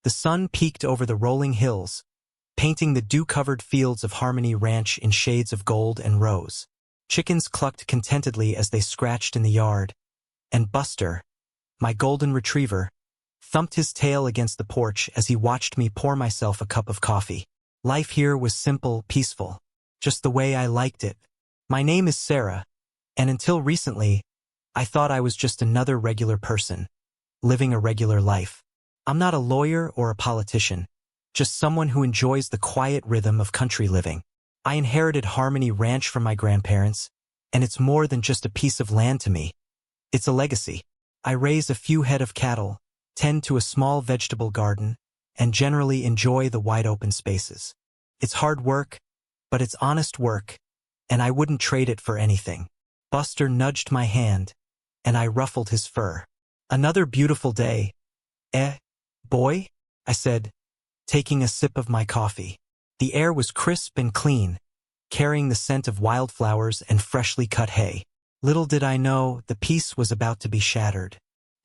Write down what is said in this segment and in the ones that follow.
The sun peeked over the rolling hills, painting the dew-covered fields of Harmony Ranch in shades of gold and rose. Chickens clucked contentedly as they scratched in the yard, and Buster, my golden retriever, thumped his tail against the porch as he watched me pour myself a cup of coffee. Life here was simple, peaceful, just the way I liked it. My name is Sarah, and until recently, I thought I was just another regular person, living a regular life. I'm not a lawyer or a politician, just someone who enjoys the quiet rhythm of country living. I inherited Harmony Ranch from my grandparents, and it's more than just a piece of land to me. It's a legacy. I raise a few head of cattle, tend to a small vegetable garden, and generally enjoy the wide-open spaces. It's hard work, but it's honest work, and I wouldn't trade it for anything. Buster nudged my hand, and I ruffled his fur. Another beautiful day. Boy? I said, taking a sip of my coffee. The air was crisp and clean, carrying the scent of wildflowers and freshly cut hay. Little did I know the peace was about to be shattered.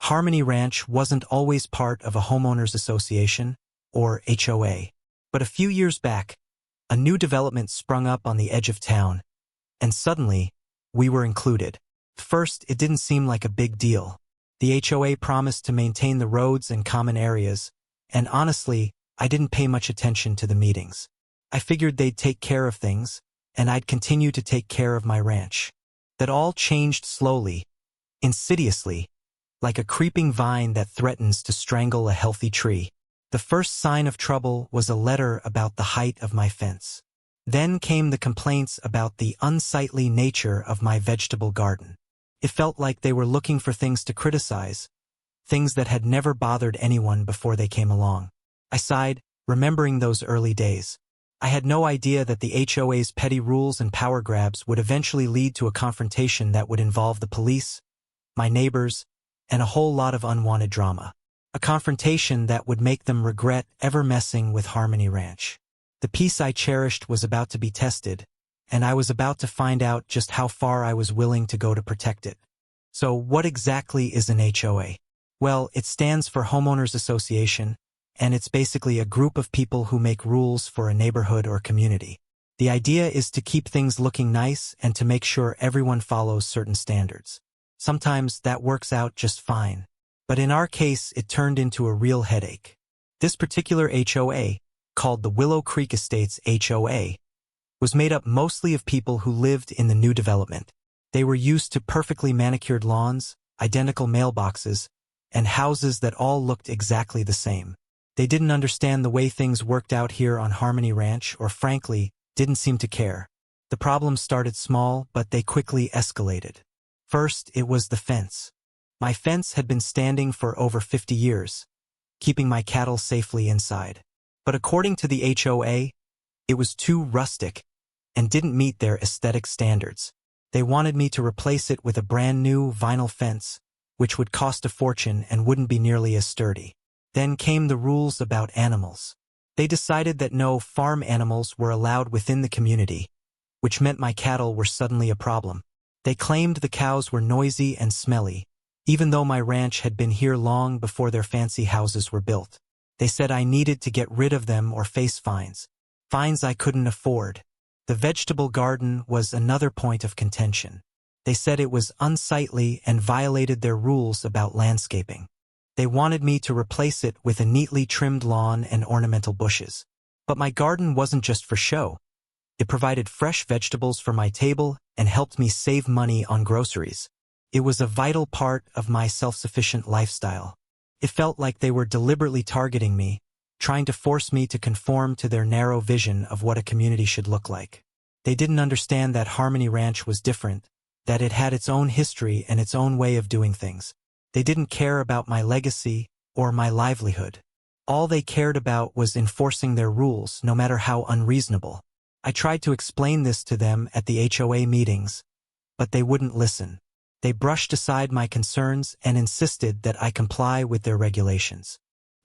Harmony Ranch wasn't always part of a homeowners association, or HOA. But a few years back, a new development sprung up on the edge of town, and suddenly, we were included. First, it didn't seem like a big deal. The HOA promised to maintain the roads and common areas, and honestly, I didn't pay much attention to the meetings. I figured they'd take care of things, and I'd continue to take care of my ranch. That all changed slowly, insidiously, like a creeping vine that threatens to strangle a healthy tree. The first sign of trouble was a letter about the height of my fence. Then came the complaints about the unsightly nature of my vegetable garden. It felt like they were looking for things to criticize, things that had never bothered anyone before they came along. I sighed, remembering those early days. I had no idea that the HOA's petty rules and power grabs would eventually lead to a confrontation that would involve the police, my neighbors, and a whole lot of unwanted drama. A confrontation that would make them regret ever messing with Harmony Ranch. The peace I cherished was about to be tested, and I was about to find out just how far I was willing to go to protect it. So what exactly is an HOA? Well, it stands for Homeowners Association, and it's basically a group of people who make rules for a neighborhood or community. The idea is to keep things looking nice and to make sure everyone follows certain standards. Sometimes that works out just fine, but in our case it turned into a real headache. This particular HOA, called the Willow Creek Estates HOA, was made up mostly of people who lived in the new development. They were used to perfectly manicured lawns, identical mailboxes, and houses that all looked exactly the same. They didn't understand the way things worked out here on Harmony Ranch, or frankly, didn't seem to care. The problems started small, but they quickly escalated. First, it was the fence. My fence had been standing for over 50 years, keeping my cattle safely inside. But according to the HOA, it was too rustic and didn't meet their aesthetic standards. They wanted me to replace it with a brand new vinyl fence, which would cost a fortune and wouldn't be nearly as sturdy. Then came the rules about animals. They decided that no farm animals were allowed within the community, which meant my cattle were suddenly a problem. They claimed the cows were noisy and smelly, even though my ranch had been here long before their fancy houses were built. They said I needed to get rid of them or face fines. Fines I couldn't afford. The vegetable garden was another point of contention. They said it was unsightly and violated their rules about landscaping. They wanted me to replace it with a neatly trimmed lawn and ornamental bushes. But my garden wasn't just for show. It provided fresh vegetables for my table and helped me save money on groceries. It was a vital part of my self-sufficient lifestyle. It felt like they were deliberately targeting me, trying to force me to conform to their narrow vision of what a community should look like. They didn't understand that Harmony Ranch was different, that it had its own history and its own way of doing things. They didn't care about my legacy or my livelihood. All they cared about was enforcing their rules, no matter how unreasonable. I tried to explain this to them at the HOA meetings, but they wouldn't listen. They brushed aside my concerns and insisted that I comply with their regulations.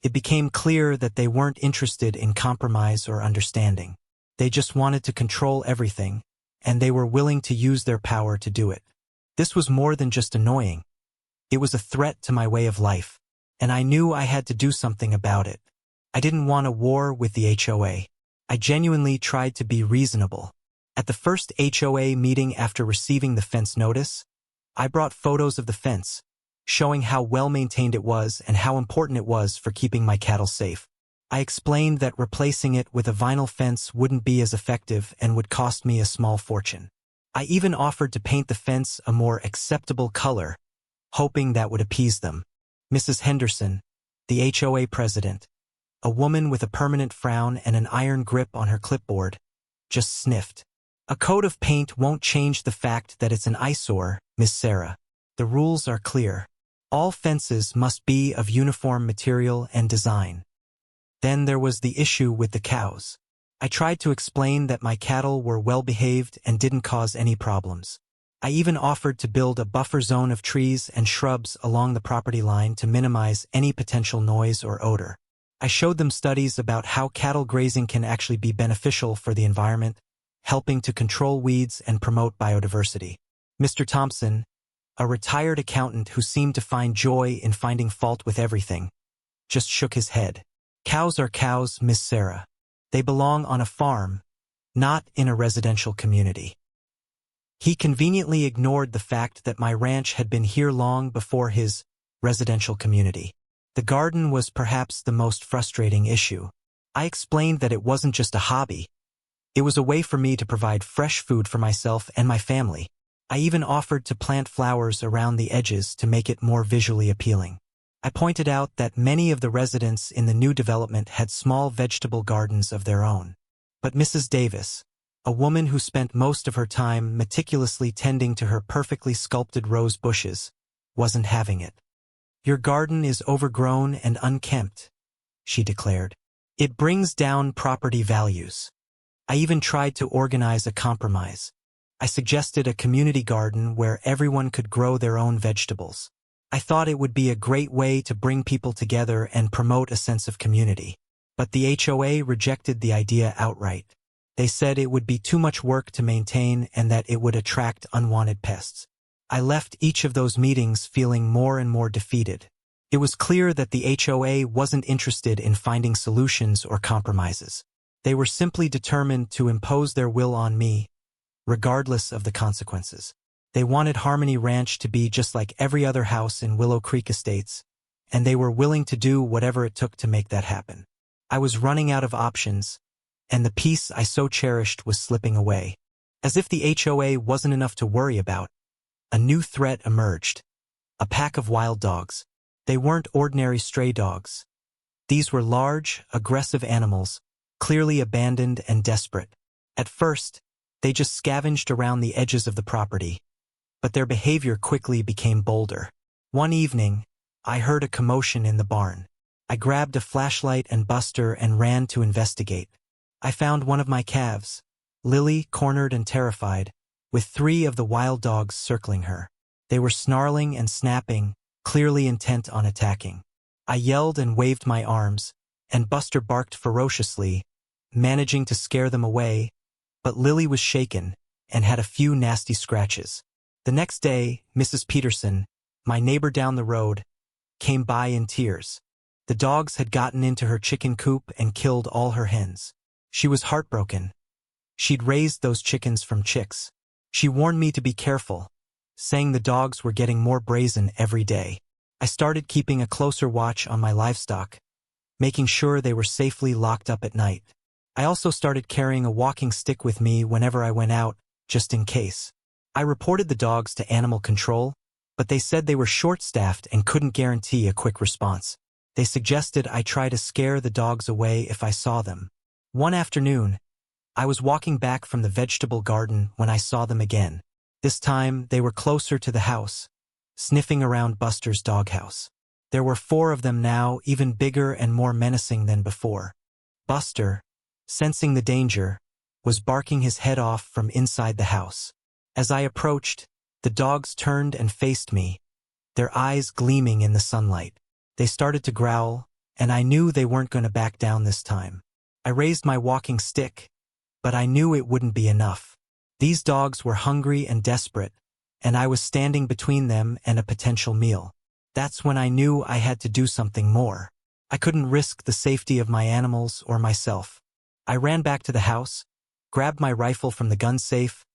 It became clear that they weren't interested in compromise or understanding. They just wanted to control everything, and they were willing to use their power to do it. This was more than just annoying. It was a threat to my way of life, and I knew I had to do something about it. I didn't want a war with the HOA. I genuinely tried to be reasonable. At the first HOA meeting after receiving the fence notice, I brought photos of the fence, showing how well-maintained it was and how important it was for keeping my cattle safe. I explained that replacing it with a vinyl fence wouldn't be as effective and would cost me a small fortune. I even offered to paint the fence a more acceptable color, hoping that would appease them. Mrs. Henderson, the HOA president, a woman with a permanent frown and an iron grip on her clipboard, just sniffed. A coat of paint won't change the fact that it's an eyesore, Miss Sarah. The rules are clear. All fences must be of uniform material and design. Then there was the issue with the cows. I tried to explain that my cattle were well-behaved and didn't cause any problems. I even offered to build a buffer zone of trees and shrubs along the property line to minimize any potential noise or odor. I showed them studies about how cattle grazing can actually be beneficial for the environment, helping to control weeds and promote biodiversity. Mr. Thompson, a retired accountant who seemed to find joy in finding fault with everything, just shook his head. Cows are cows, Miss Sarah. They belong on a farm, not in a residential community. He conveniently ignored the fact that my ranch had been here long before his residential community. The garden was perhaps the most frustrating issue. I explained that it wasn't just a hobby. It was a way for me to provide fresh food for myself and my family. I even offered to plant flowers around the edges to make it more visually appealing. I pointed out that many of the residents in the new development had small vegetable gardens of their own. But Mrs. Davis, a woman who spent most of her time meticulously tending to her perfectly sculpted rose bushes, wasn't having it. "Your garden is overgrown and unkempt," she declared. "It brings down property values." I even tried to organize a compromise. I suggested a community garden where everyone could grow their own vegetables. I thought it would be a great way to bring people together and promote a sense of community. But the HOA rejected the idea outright. They said it would be too much work to maintain and that it would attract unwanted pests. I left each of those meetings feeling more and more defeated. It was clear that the HOA wasn't interested in finding solutions or compromises. They were simply determined to impose their will on me, regardless of the consequences. They wanted Harmony Ranch to be just like every other house in Willow Creek Estates, and they were willing to do whatever it took to make that happen. I was running out of options, and the peace I so cherished was slipping away. As if the HOA wasn't enough to worry about, a new threat emerged. A pack of wild dogs. They weren't ordinary stray dogs. These were large, aggressive animals, clearly abandoned and desperate. At first, they just scavenged around the edges of the property, but their behavior quickly became bolder. One evening, I heard a commotion in the barn. I grabbed a flashlight and Buster and ran to investigate. I found one of my calves, Lily, cornered and terrified, with 3 of the wild dogs circling her. They were snarling and snapping, clearly intent on attacking. I yelled and waved my arms, and Buster barked ferociously, managing to scare them away, but Lily was shaken and had a few nasty scratches. The next day, Mrs. Peterson, my neighbor down the road, came by in tears. The dogs had gotten into her chicken coop and killed all her hens. She was heartbroken. She'd raised those chickens from chicks. She warned me to be careful, saying the dogs were getting more brazen every day. I started keeping a closer watch on my livestock, making sure they were safely locked up at night. I also started carrying a walking stick with me whenever I went out, just in case. I reported the dogs to animal control, but they said they were short-staffed and couldn't guarantee a quick response. They suggested I try to scare the dogs away if I saw them. One afternoon, I was walking back from the vegetable garden when I saw them again. This time, they were closer to the house, sniffing around Buster's doghouse. There were 4 of them now, even bigger and more menacing than before. Buster, sensing the danger, was barking his head off from inside the house. As I approached, the dogs turned and faced me, their eyes gleaming in the sunlight. They started to growl, and I knew they weren't going to back down this time. I raised my walking stick, but I knew it wouldn't be enough. These dogs were hungry and desperate, and I was standing between them and a potential meal. That's when I knew I had to do something more. I couldn't risk the safety of my animals or myself. I ran back to the house, grabbed my rifle from the gun safe,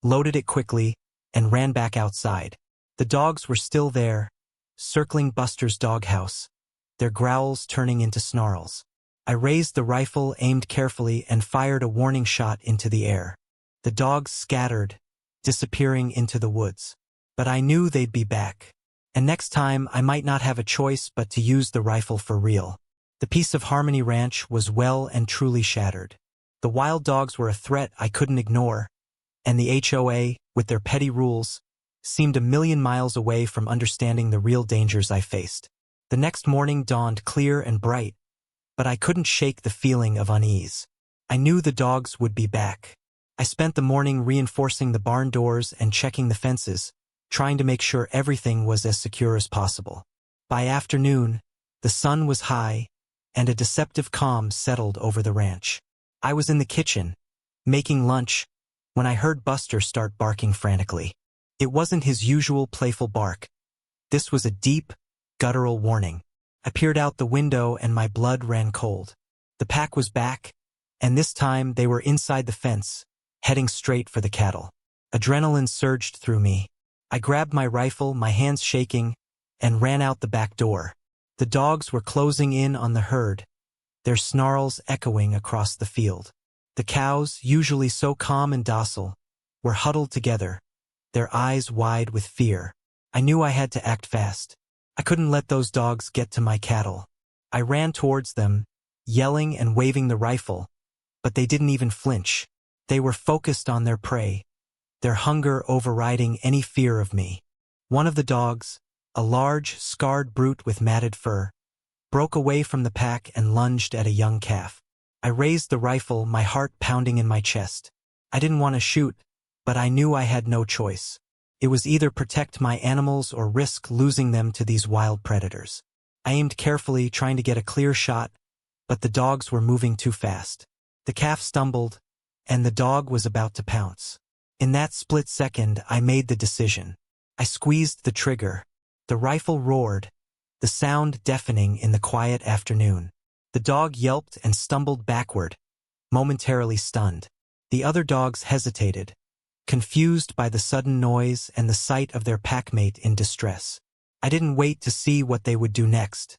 loaded it quickly, and ran back outside. The dogs were still there, circling Buster's doghouse, their growls turning into snarls. I raised the rifle, aimed carefully, and fired a warning shot into the air. The dogs scattered, disappearing into the woods. But I knew they'd be back. And next time, I might not have a choice but to use the rifle for real. The peace of Harmony Ranch was well and truly shattered. The wild dogs were a threat I couldn't ignore, and the HOA, with their petty rules, seemed a million miles away from understanding the real dangers I faced. The next morning dawned clear and bright, but I couldn't shake the feeling of unease. I knew the dogs would be back. I spent the morning reinforcing the barn doors and checking the fences, trying to make sure everything was as secure as possible. By afternoon, the sun was high, and a deceptive calm settled over the ranch. I was in the kitchen, making lunch, when I heard Buster start barking frantically. It wasn't his usual playful bark. This was a deep, guttural warning. I peered out the window and my blood ran cold. The pack was back, and this time they were inside the fence, heading straight for the cattle. Adrenaline surged through me. I grabbed my rifle, my hands shaking, and ran out the back door. The dogs were closing in on the herd, their snarls echoing across the field. The cows, usually so calm and docile, were huddled together, their eyes wide with fear. I knew I had to act fast. I couldn't let those dogs get to my cattle. I ran towards them, yelling and waving the rifle, but they didn't even flinch. They were focused on their prey, their hunger overriding any fear of me. One of the dogs, a large, scarred brute with matted fur, broke away from the pack and lunged at a young calf. I raised the rifle, my heart pounding in my chest. I didn't want to shoot, but I knew I had no choice. It was either protect my animals or risk losing them to these wild predators. I aimed carefully, trying to get a clear shot, but the dogs were moving too fast. The calf stumbled, and the dog was about to pounce. In that split second, I made the decision. I squeezed the trigger. The rifle roared, the sound deafening in the quiet afternoon. The dog yelped and stumbled backward, momentarily stunned. The other dogs hesitated, confused by the sudden noise and the sight of their packmate in distress. I didn't wait to see what they would do next.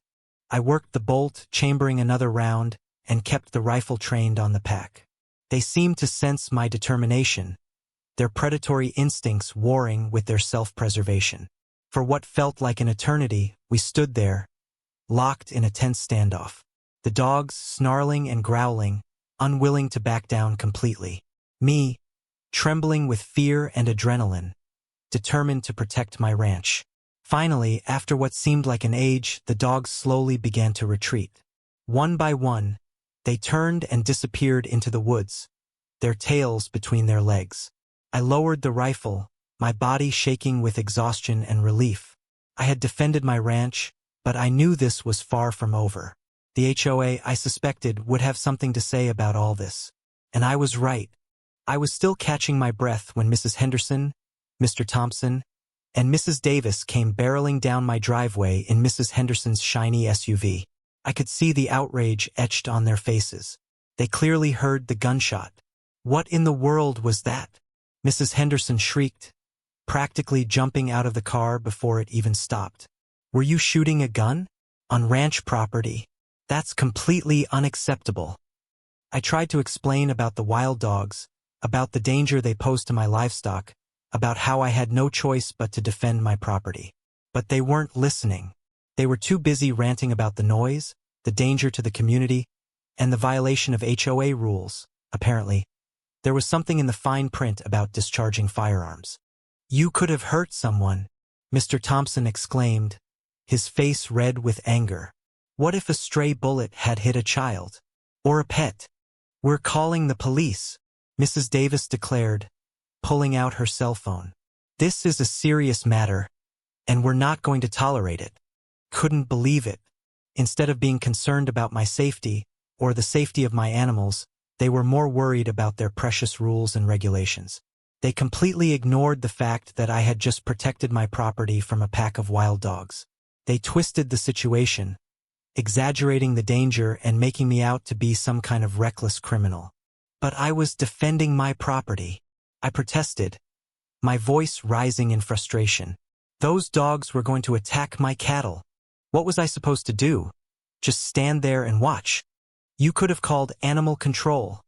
I worked the bolt, chambering another round, and kept the rifle trained on the pack. They seemed to sense my determination, their predatory instincts warring with their self-preservation. For what felt like an eternity, we stood there, locked in a tense standoff. The dogs snarling and growling, unwilling to back down completely. Me, trembling with fear and adrenaline, determined to protect my ranch. Finally, after what seemed like an age, the dogs slowly began to retreat. One by one, they turned and disappeared into the woods, their tails between their legs. I lowered the rifle, my body shaking with exhaustion and relief. I had defended my ranch, but I knew this was far from over. The HOA, I suspected, would have something to say about all this. And I was right. I was still catching my breath when Mrs. Henderson, Mr. Thompson, and Mrs. Davis came barreling down my driveway in Mrs. Henderson's shiny SUV. I could see the outrage etched on their faces. They clearly heard the gunshot. What in the world was that? Mrs. Henderson shrieked, practically jumping out of the car before it even stopped. Were you shooting a gun? On ranch property? That's completely unacceptable. I tried to explain about the wild dogs, about the danger they posed to my livestock, about how I had no choice but to defend my property. But they weren't listening. They were too busy ranting about the noise, the danger to the community, and the violation of HOA rules, apparently. There was something in the fine print about discharging firearms. You could have hurt someone, Mr. Thompson exclaimed, his face red with anger. What if a stray bullet had hit a child? Or a pet? We're calling the police, Mrs. Davis declared, pulling out her cell phone. This is a serious matter, and we're not going to tolerate it. Couldn't believe it. Instead of being concerned about my safety, or the safety of my animals, they were more worried about their precious rules and regulations. They completely ignored the fact that I had just protected my property from a pack of wild dogs. They twisted the situation, exaggerating the danger and making me out to be some kind of reckless criminal. But I was defending my property. I protested, my voice rising in frustration. Those dogs were going to attack my cattle. What was I supposed to do? Just stand there and watch? You could have called animal control,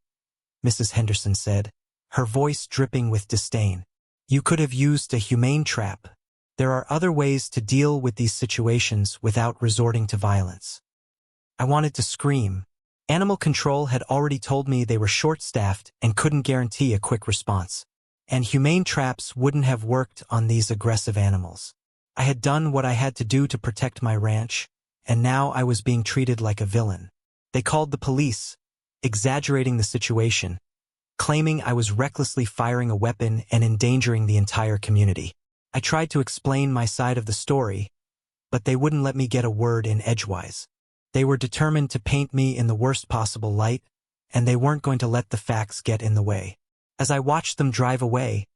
Mrs. Henderson said, her voice dripping with disdain. You could have used a humane trap. There are other ways to deal with these situations without resorting to violence. I wanted to scream. Animal control had already told me they were short-staffed and couldn't guarantee a quick response. And humane traps wouldn't have worked on these aggressive animals. I had done what I had to do to protect my ranch, and now I was being treated like a villain. They called the police, exaggerating the situation, claiming I was recklessly firing a weapon and endangering the entire community. I tried to explain my side of the story, but they wouldn't let me get a word in edgewise. They were determined to paint me in the worst possible light, and they weren't going to let the facts get in the way. As I watched them drive away,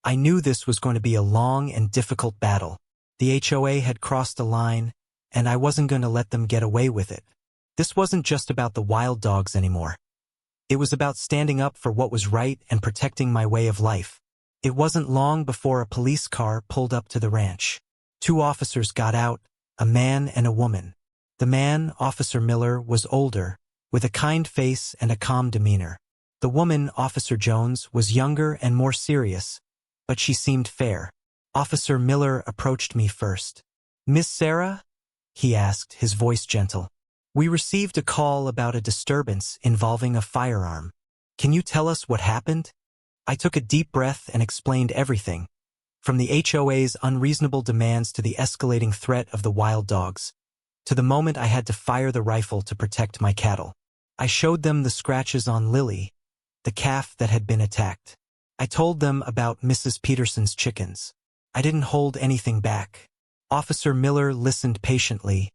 I knew this was going to be a long and difficult battle. The HOA had crossed a line, and I wasn't going to let them get away with it. This wasn't just about the wild dogs anymore. It was about standing up for what was right and protecting my way of life. It wasn't long before a police car pulled up to the ranch. 2 officers got out, a man and a woman. The man, Officer Miller, was older, with a kind face and a calm demeanor. The woman, Officer Jones, was younger and more serious, but she seemed fair. Officer Miller approached me first. "Miss Sarah?" he asked, his voice gentle. "We received a call about a disturbance involving a firearm. Can you tell us what happened?" I took a deep breath and explained everything, from the HOA's unreasonable demands to the escalating threat of the wild dogs, to the moment I had to fire the rifle to protect my cattle. I showed them the scratches on Lily, the calf that had been attacked. I told them about Mrs. Peterson's chickens. I didn't hold anything back. Officer Miller listened patiently,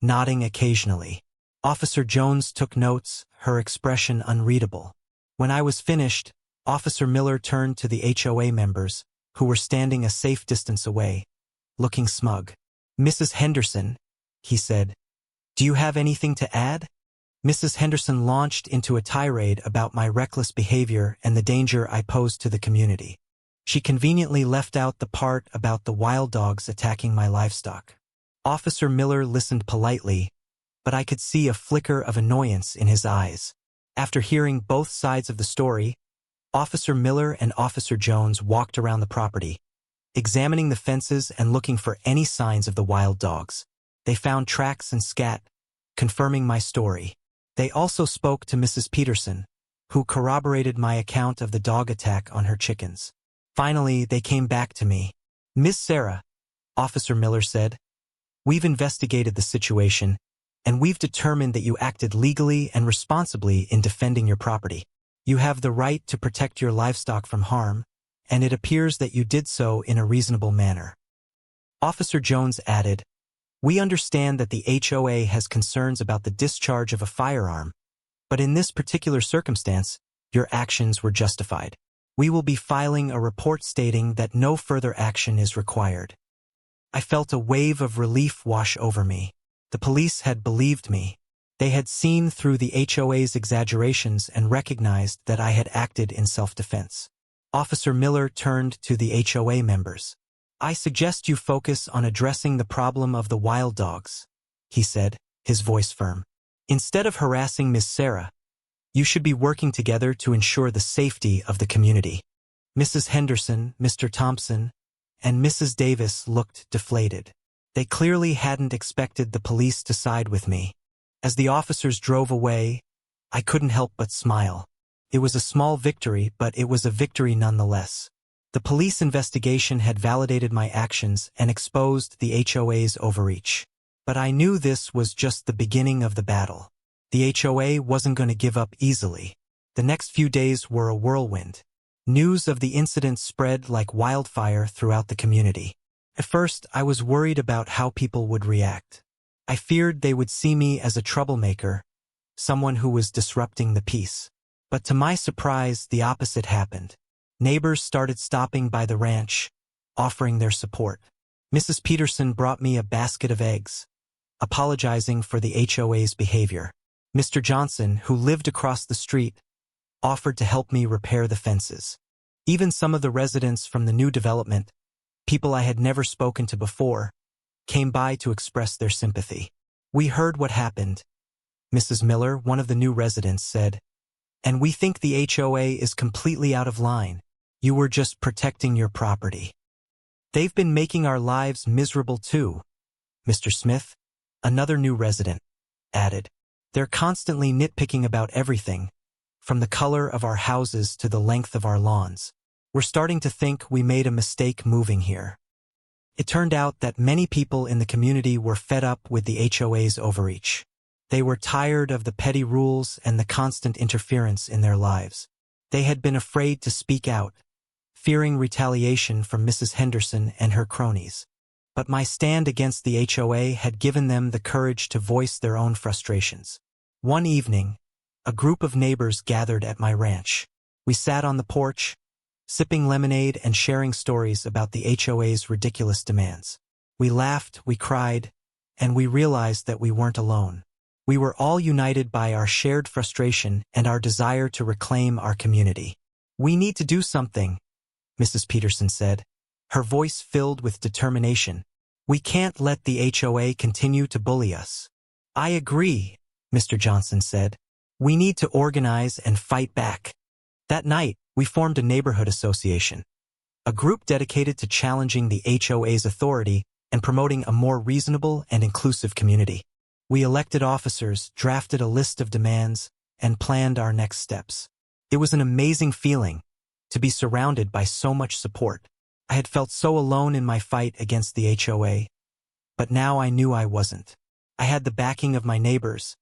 nodding occasionally. Officer Jones took notes, her expression unreadable. When I was finished, Officer Miller turned to the HOA members, who were standing a safe distance away, looking smug. "Mrs. Henderson," he said, "do you have anything to add?" Mrs. Henderson launched into a tirade about my reckless behavior and the danger I posed to the community. She conveniently left out the part about the wild dogs attacking my livestock. Officer Miller listened politely, but I could see a flicker of annoyance in his eyes. After hearing both sides of the story, Officer Miller and Officer Jones walked around the property, examining the fences and looking for any signs of the wild dogs. They found tracks and scat, confirming my story. They also spoke to Mrs. Peterson, who corroborated my account of the dog attack on her chickens. Finally, they came back to me. "Miss Sarah," Officer Miller said, "we've investigated the situation, and we've determined that you acted legally and responsibly in defending your property. You have the right to protect your livestock from harm, and it appears that you did so in a reasonable manner." Officer Jones added, "We understand that the HOA has concerns about the discharge of a firearm, but in this particular circumstance, your actions were justified. We will be filing a report stating that no further action is required." I felt a wave of relief wash over me. The police had believed me. They had seen through the HOA's exaggerations and recognized that I had acted in self-defense. Officer Miller turned to the HOA members. "I suggest you focus on addressing the problem of the wild dogs," he said, his voice firm. "Instead of harassing Miss Sarah, you should be working together to ensure the safety of the community." Mrs. Henderson, Mr. Thompson, and Mrs. Davis looked deflated. They clearly hadn't expected the police to side with me. As the officers drove away, I couldn't help but smile. It was a small victory, but it was a victory nonetheless. The police investigation had validated my actions and exposed the HOA's overreach. But I knew this was just the beginning of the battle. The HOA wasn't going to give up easily. The next few days were a whirlwind. News of the incident spread like wildfire throughout the community. At first, I was worried about how people would react. I feared they would see me as a troublemaker, someone who was disrupting the peace. But to my surprise, the opposite happened. Neighbors started stopping by the ranch, offering their support. Mrs. Peterson brought me a basket of eggs, apologizing for the HOA's behavior. Mr. Johnson, who lived across the street, offered to help me repair the fences. Even some of the residents from the new development, people I had never spoken to before, came by to express their sympathy. "We heard what happened," Mrs. Miller, one of the new residents, said, "and we think the HOA is completely out of line. You were just protecting your property. They've been making our lives miserable too," Mr. Smith, another new resident, added. "They're constantly nitpicking about everything, from the color of our houses to the length of our lawns. We're starting to think we made a mistake moving here." It turned out that many people in the community were fed up with the HOA's overreach. They were tired of the petty rules and the constant interference in their lives. They had been afraid to speak out, fearing retaliation from Mrs. Henderson and her cronies. But my stand against the HOA had given them the courage to voice their own frustrations. One evening, a group of neighbors gathered at my ranch. We sat on the porch, sipping lemonade and sharing stories about the HOA's ridiculous demands. We laughed, we cried, and we realized that we weren't alone. We were all united by our shared frustration and our desire to reclaim our community. "We need to do something," Mrs. Peterson said, her voice filled with determination. "We can't let the HOA continue to bully us." "I agree," Mr. Johnson said. "We need to organize and fight back." That night, we formed a neighborhood association, a group dedicated to challenging the HOA's authority and promoting a more reasonable and inclusive community. We elected officers, drafted a list of demands, and planned our next steps. It was an amazing feeling to be surrounded by so much support. I had felt so alone in my fight against the HOA, but now I knew I wasn't. I had the backing of my neighbors,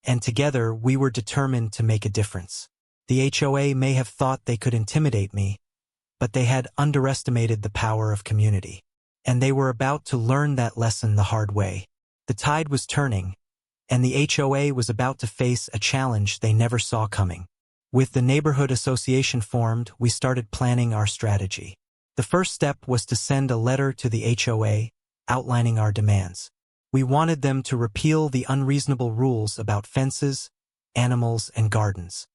and together we were determined to make a difference. The HOA may have thought they could intimidate me, but they had underestimated the power of community. And they were about to learn that lesson the hard way. The tide was turning, and the HOA was about to face a challenge they never saw coming. With the neighborhood association formed, we started planning our strategy. The first step was to send a letter to the HOA outlining our demands. We wanted them to repeal the unreasonable rules about fences, animals, and gardens.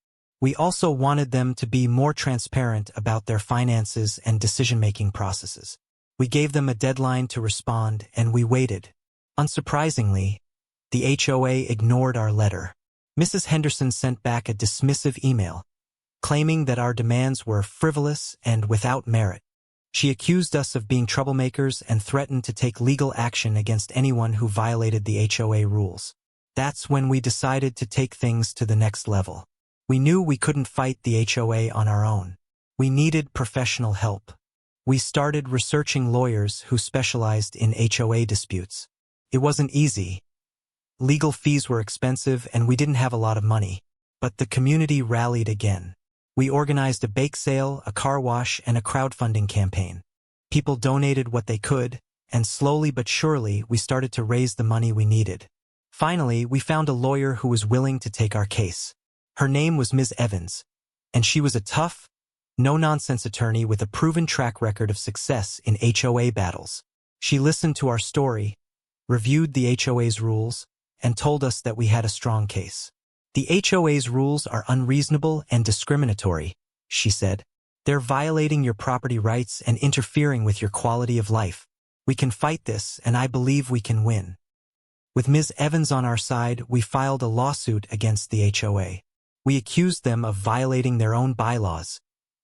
We also wanted them to be more transparent about their finances and decision-making processes. We gave them a deadline to respond, and we waited. Unsurprisingly, the HOA ignored our letter. Mrs. Henderson sent back a dismissive email, claiming that our demands were frivolous and without merit. She accused us of being troublemakers and threatened to take legal action against anyone who violated the HOA rules. That's when we decided to take things to the next level. We knew we couldn't fight the HOA on our own. We needed professional help. We started researching lawyers who specialized in HOA disputes. It wasn't easy. Legal fees were expensive and we didn't have a lot of money. But the community rallied again. We organized a bake sale, a car wash, and a crowdfunding campaign. People donated what they could, and slowly but surely we started to raise the money we needed. Finally, we found a lawyer who was willing to take our case. Her name was Ms. Evans, and she was a tough, no-nonsense attorney with a proven track record of success in HOA battles. She listened to our story, reviewed the HOA's rules, and told us that we had a strong case. "The HOA's rules are unreasonable and discriminatory," she said. "They're violating your property rights and interfering with your quality of life. We can fight this, and I believe we can win." With Ms. Evans on our side, we filed a lawsuit against the HOA. We accused them of violating their own bylaws,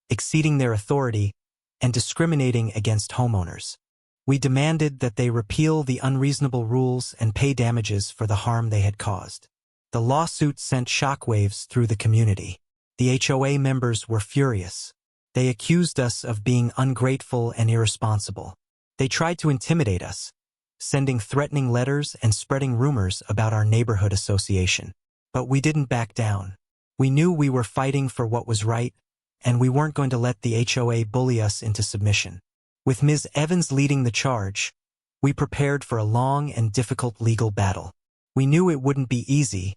exceeding their authority, and discriminating against homeowners. We demanded that they repeal the unreasonable rules and pay damages for the harm they had caused. The lawsuit sent shockwaves through the community. The HOA members were furious. They accused us of being ungrateful and irresponsible. They tried to intimidate us, sending threatening letters and spreading rumors about our neighborhood association. But we didn't back down. We knew we were fighting for what was right, and we weren't going to let the HOA bully us into submission. With Ms. Evans leading the charge, we prepared for a long and difficult legal battle. We knew it wouldn't be easy,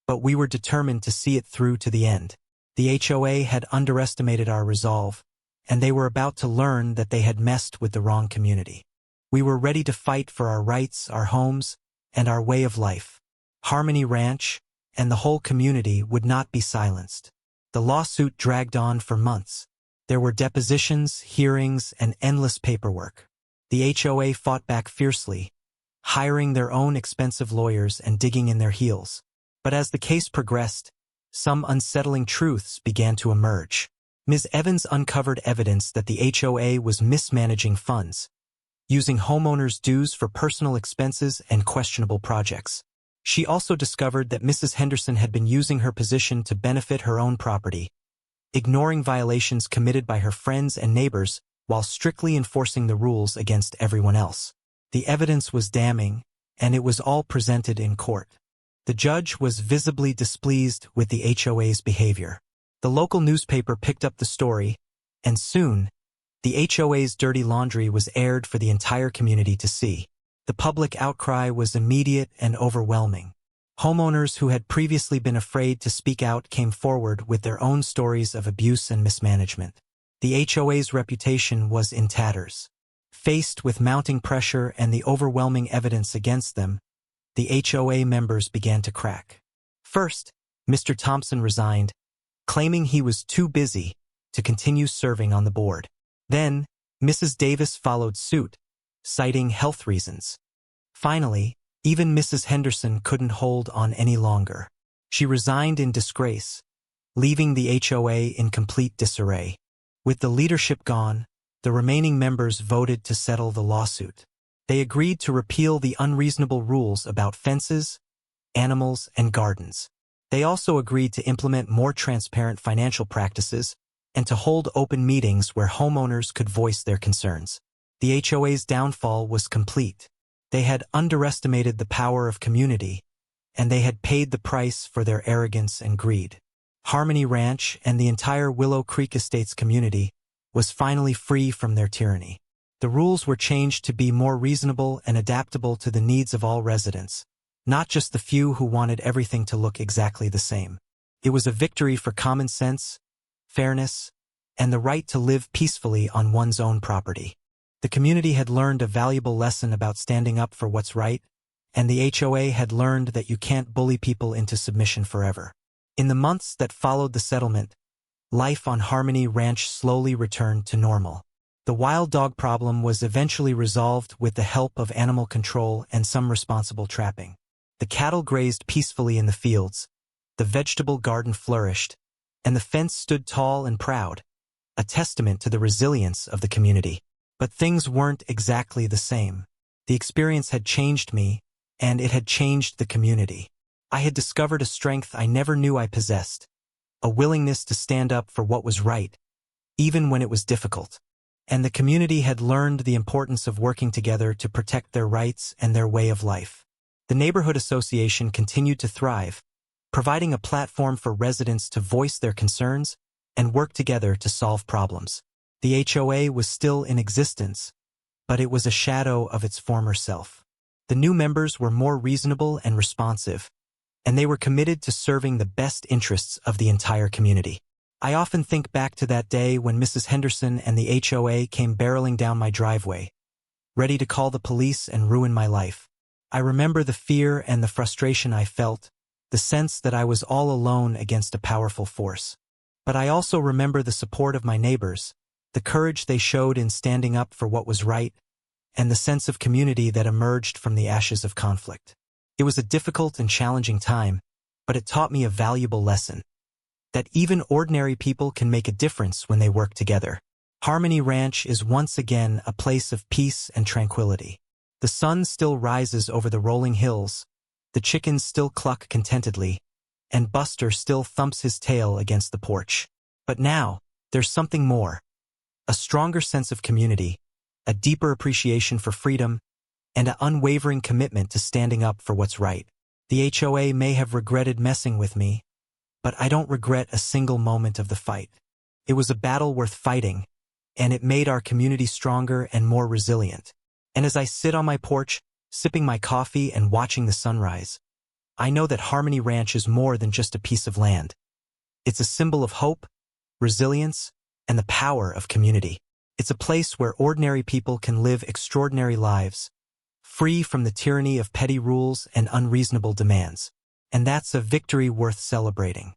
but we were determined to see it through to the end. The HOA had underestimated our resolve, and they were about to learn that they had messed with the wrong community. We were ready to fight for our rights, our homes, and our way of life. Harmony Ranch and the whole community would not be silenced. The lawsuit dragged on for months. There were depositions, hearings, and endless paperwork. The HOA fought back fiercely, hiring their own expensive lawyers and digging in their heels. But as the case progressed, some unsettling truths began to emerge. Ms. Evans uncovered evidence that the HOA was mismanaging funds, using homeowners' dues for personal expenses and questionable projects. She also discovered that Mrs. Henderson had been using her position to benefit her own property, ignoring violations committed by her friends and neighbors while strictly enforcing the rules against everyone else. The evidence was damning, and it was all presented in court. The judge was visibly displeased with the HOA's behavior. The local newspaper picked up the story, and soon, the HOA's dirty laundry was aired for the entire community to see. The public outcry was immediate and overwhelming. Homeowners who had previously been afraid to speak out came forward with their own stories of abuse and mismanagement. The HOA's reputation was in tatters. Faced with mounting pressure and the overwhelming evidence against them, the HOA members began to crack. First, Mr. Thompson resigned, claiming he was too busy to continue serving on the board. Then, Mrs. Davis followed suit, citing health reasons. Finally, even Mrs. Henderson couldn't hold on any longer. She resigned in disgrace, leaving the HOA in complete disarray. With the leadership gone, the remaining members voted to settle the lawsuit. They agreed to repeal the unreasonable rules about fences, animals, and gardens. They also agreed to implement more transparent financial practices and to hold open meetings where homeowners could voice their concerns. The HOA's downfall was complete. They had underestimated the power of community, and they had paid the price for their arrogance and greed. Harmony Ranch and the entire Willow Creek Estates community was finally free from their tyranny. The rules were changed to be more reasonable and adaptable to the needs of all residents, not just the few who wanted everything to look exactly the same. It was a victory for common sense, fairness, and the right to live peacefully on one's own property. The community had learned a valuable lesson about standing up for what's right, and the HOA had learned that you can't bully people into submission forever. In the months that followed the settlement, life on Harmony Ranch slowly returned to normal. The wild dog problem was eventually resolved with the help of animal control and some responsible trapping. The cattle grazed peacefully in the fields, the vegetable garden flourished, and the fence stood tall and proud, a testament to the resilience of the community. But things weren't exactly the same. The experience had changed me, and it had changed the community. I had discovered a strength I never knew I possessed, a willingness to stand up for what was right, even when it was difficult. And the community had learned the importance of working together to protect their rights and their way of life. The neighborhood association continued to thrive, providing a platform for residents to voice their concerns and work together to solve problems. The HOA was still in existence, but it was a shadow of its former self. The new members were more reasonable and responsive, and they were committed to serving the best interests of the entire community. I often think back to that day when Mrs. Henderson and the HOA came barreling down my driveway, ready to call the police and ruin my life. I remember the fear and the frustration I felt, the sense that I was all alone against a powerful force. But I also remember the support of my neighbors, the courage they showed in standing up for what was right, and the sense of community that emerged from the ashes of conflict. It was a difficult and challenging time, but it taught me a valuable lesson, that even ordinary people can make a difference when they work together. Harmony Ranch is once again a place of peace and tranquility. The sun still rises over the rolling hills, the chickens still cluck contentedly, and Buster still thumps his tail against the porch. But now, there's something more. A stronger sense of community, a deeper appreciation for freedom, and an unwavering commitment to standing up for what's right. The HOA may have regretted messing with me, but I don't regret a single moment of the fight. It was a battle worth fighting, and it made our community stronger and more resilient. And as I sit on my porch, sipping my coffee and watching the sunrise, I know that Harmony Ranch is more than just a piece of land. It's a symbol of hope, resilience, and the power of community. It's a place where ordinary people can live extraordinary lives, free from the tyranny of petty rules and unreasonable demands. And that's a victory worth celebrating.